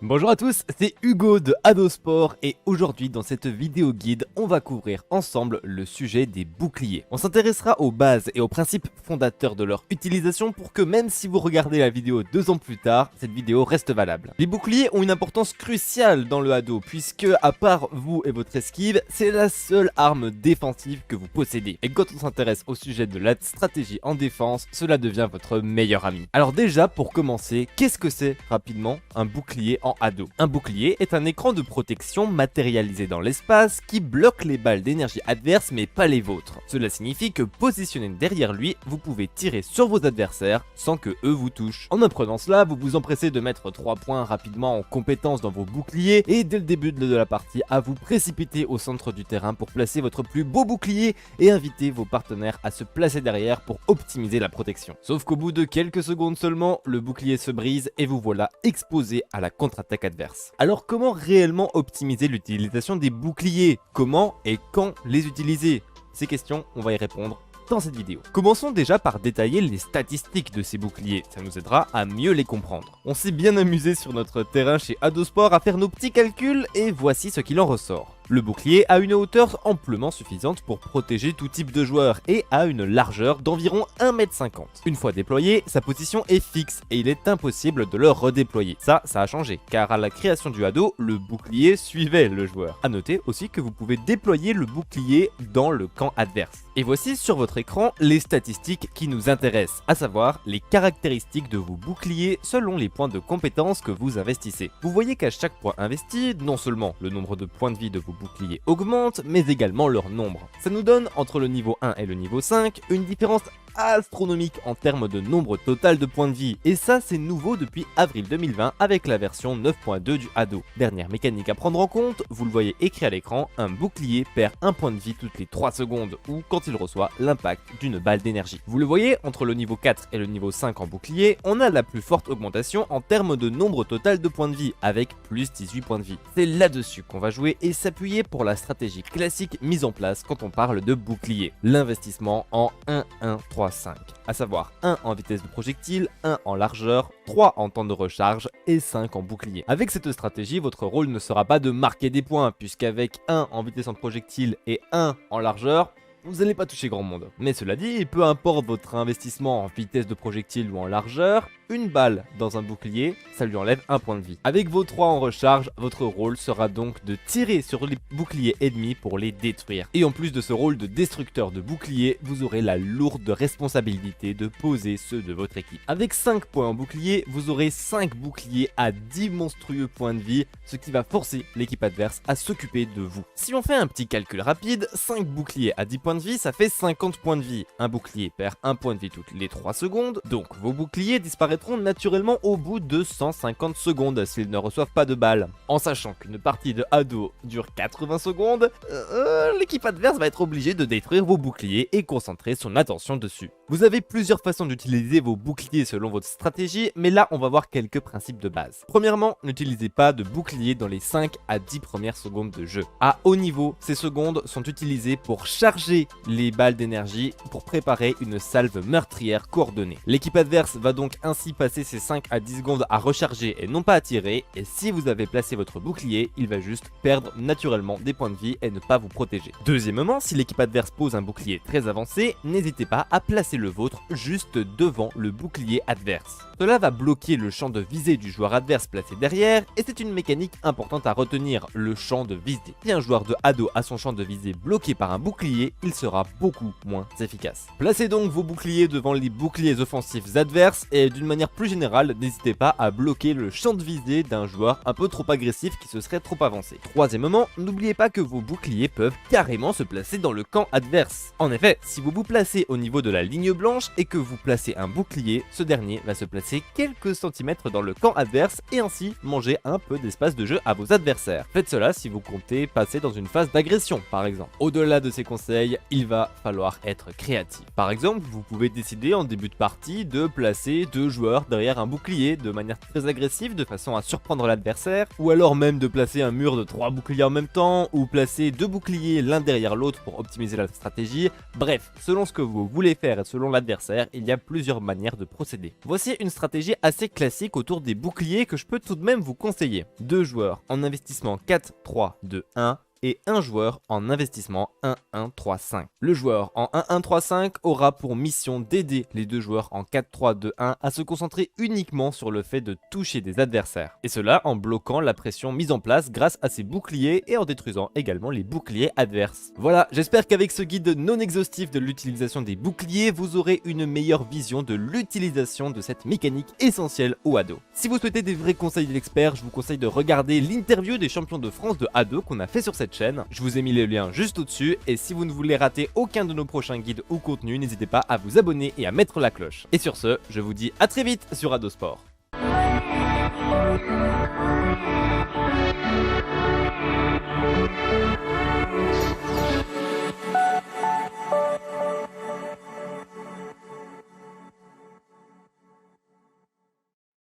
Bonjour à tous, c'est Hugo de Adosport et aujourd'hui dans cette vidéo guide, on va couvrir ensemble le sujet des boucliers. On s'intéressera aux bases et aux principes fondateurs de leur utilisation pour que même si vous regardez la vidéo 2 ans plus tard, cette vidéo reste valable. Les boucliers ont une importance cruciale dans le Hado puisque à part vous et votre esquive, c'est la seule arme défensive que vous possédez. Et quand on s'intéresse au sujet de la stratégie en défense, cela devient votre meilleur ami. Alors déjà pour commencer, qu'est-ce que c'est rapidement un bouclier en Hado? Un bouclier est un écran de protection matérialisé dans l'espace qui bloque les balles d'énergie adverses mais pas les vôtres. Cela signifie que positionné derrière lui, vous pouvez tirer sur vos adversaires sans que eux vous touchent. En apprenant cela, vous vous empressez de mettre 3 points rapidement en compétence dans vos boucliers et dès le début de la partie à vous précipiter au centre du terrain pour placer votre plus beau bouclier et inviter vos partenaires à se placer derrière pour optimiser la protection. Sauf qu'au bout de quelques secondes seulement, le bouclier se brise et vous voilà exposé à la contre-attaque adverse. Alors comment réellement optimiser l'utilisation des boucliers? Comment et quand les utiliser? Ces questions, on va y répondre dans cette vidéo. Commençons déjà par détailler les statistiques de ces boucliers, ça nous aidera à mieux les comprendre. On s'est bien amusé sur notre terrain chez Adosport à faire nos petits calculs et voici ce qu'il en ressort. Le bouclier a une hauteur amplement suffisante pour protéger tout type de joueur et a une largeur d'environ 1,50 m. Une fois déployé, sa position est fixe et il est impossible de le redéployer. Ça a changé, car à la création du Hado, le bouclier suivait le joueur. A noter aussi que vous pouvez déployer le bouclier dans le camp adverse. Et voici sur votre écran les statistiques qui nous intéressent, à savoir les caractéristiques de vos boucliers selon les points de compétence que vous investissez. Vous voyez qu'à chaque point investi, non seulement le nombre de points de vie de vos boucliers augmente, mais également leur nombre. Ça nous donne, entre le niveau 1 et le niveau 5, une différence astronomique en termes de nombre total de points de vie. Et ça, c'est nouveau depuis avril 2020 avec la version 9.2 du Hado. Dernière mécanique à prendre en compte, vous le voyez écrit à l'écran, un bouclier perd un point de vie toutes les 3 secondes ou quand il reçoit l'impact d'une balle d'énergie. Vous le voyez, entre le niveau 4 et le niveau 5 en bouclier, on a la plus forte augmentation en termes de nombre total de points de vie, avec plus 18 points de vie. C'est là-dessus qu'on va jouer et s'appuyer pour la stratégie classique mise en place quand on parle de bouclier. L'investissement en 1-1-3-5, à savoir 1 en vitesse de projectile, 1 en largeur, 3 en temps de recharge et 5 en bouclier. Avec cette stratégie, votre rôle ne sera pas de marquer des points, puisqu'avec 1 en vitesse de projectile et 1 en largeur, vous n'allez pas toucher grand monde. Mais cela dit, peu importe votre investissement en vitesse de projectile ou en largeur, une balle dans un bouclier, ça lui enlève un point de vie. Avec vos 3 en recharge, votre rôle sera donc de tirer sur les boucliers ennemis pour les détruire. Et en plus de ce rôle de destructeur de boucliers, vous aurez la lourde responsabilité de poser ceux de votre équipe. Avec 5 points en bouclier, vous aurez 5 boucliers à 10 monstrueux points de vie, ce qui va forcer l'équipe adverse à s'occuper de vous. Si on fait un petit calcul rapide, 5 boucliers à 10 points de vie, ça fait 50 points de vie. Un bouclier perd 1 point de vie toutes les 3 secondes, donc vos boucliers disparaîtront naturellement au bout de 150 secondes s'ils ne reçoivent pas de balles. En sachant qu'une partie de Hado dure 80 secondes, l'équipe adverse va être obligée de détruire vos boucliers et concentrer son attention dessus. Vous avez plusieurs façons d'utiliser vos boucliers selon votre stratégie, mais là on va voir quelques principes de base. Premièrement, n'utilisez pas de bouclier dans les 5 à 10 premières secondes de jeu. À haut niveau, ces secondes sont utilisées pour charger les balles d'énergie pour préparer une salve meurtrière coordonnée. L'équipe adverse va donc ainsi passer ces 5 à 10 secondes à recharger et non pas à tirer, et si vous avez placé votre bouclier, il va juste perdre naturellement des points de vie et ne pas vous protéger. Deuxièmement, si l'équipe adverse pose un bouclier très avancé, n'hésitez pas à placer le vôtre juste devant le bouclier adverse. Cela va bloquer le champ de visée du joueur adverse placé derrière, et c'est une mécanique importante à retenir, le champ de visée. Si un joueur de Hado a son champ de visée bloqué par un bouclier, il sera beaucoup moins efficace. Placez donc vos boucliers devant les boucliers offensifs adverses, et d'une manière plus générale, n'hésitez pas à bloquer le champ de visée d'un joueur un peu trop agressif qui se serait trop avancé. Troisièmement, n'oubliez pas que vos boucliers peuvent carrément se placer dans le camp adverse. En effet, si vous vous placez au niveau de la ligne blanche et que vous placez un bouclier, ce dernier va se placer quelques centimètres dans le camp adverse et ainsi manger un peu d'espace de jeu à vos adversaires. Faites cela si vous comptez passer dans une phase d'agression par exemple. Au-delà de ces conseils, il va falloir être créatif. Par exemple, vous pouvez décider en début de partie de placer 2 joueurs derrière un bouclier de manière très agressive de façon à surprendre l'adversaire, ou alors même de placer un mur de 3 boucliers en même temps, ou placer 2 boucliers l'un derrière l'autre pour optimiser la stratégie. Bref, selon ce que vous voulez faire et selon selon l'adversaire, il y a plusieurs manières de procéder. Voici une stratégie assez classique autour des boucliers que je peux tout de même vous conseiller. 2 joueurs en investissement 4, 3, 2, 1 et un joueur en investissement 1-1-3-5. Le joueur en 1-1-3-5 aura pour mission d'aider les deux joueurs en 4-3-2-1 à se concentrer uniquement sur le fait de toucher des adversaires. Et cela en bloquant la pression mise en place grâce à ses boucliers et en détruisant également les boucliers adverses. Voilà, j'espère qu'avec ce guide non exhaustif de l'utilisation des boucliers, vous aurez une meilleure vision de l'utilisation de cette mécanique essentielle au Hado. Si vous souhaitez des vrais conseils d'experts, je vous conseille de regarder l'interview des champions de France de Hado qu'on a fait sur cette chaîne. Je vous ai mis le lien juste au-dessus et si vous ne voulez rater aucun de nos prochains guides ou contenus, n'hésitez pas à vous abonner et à mettre la cloche. Et sur ce, je vous dis à très vite sur Hado Sport.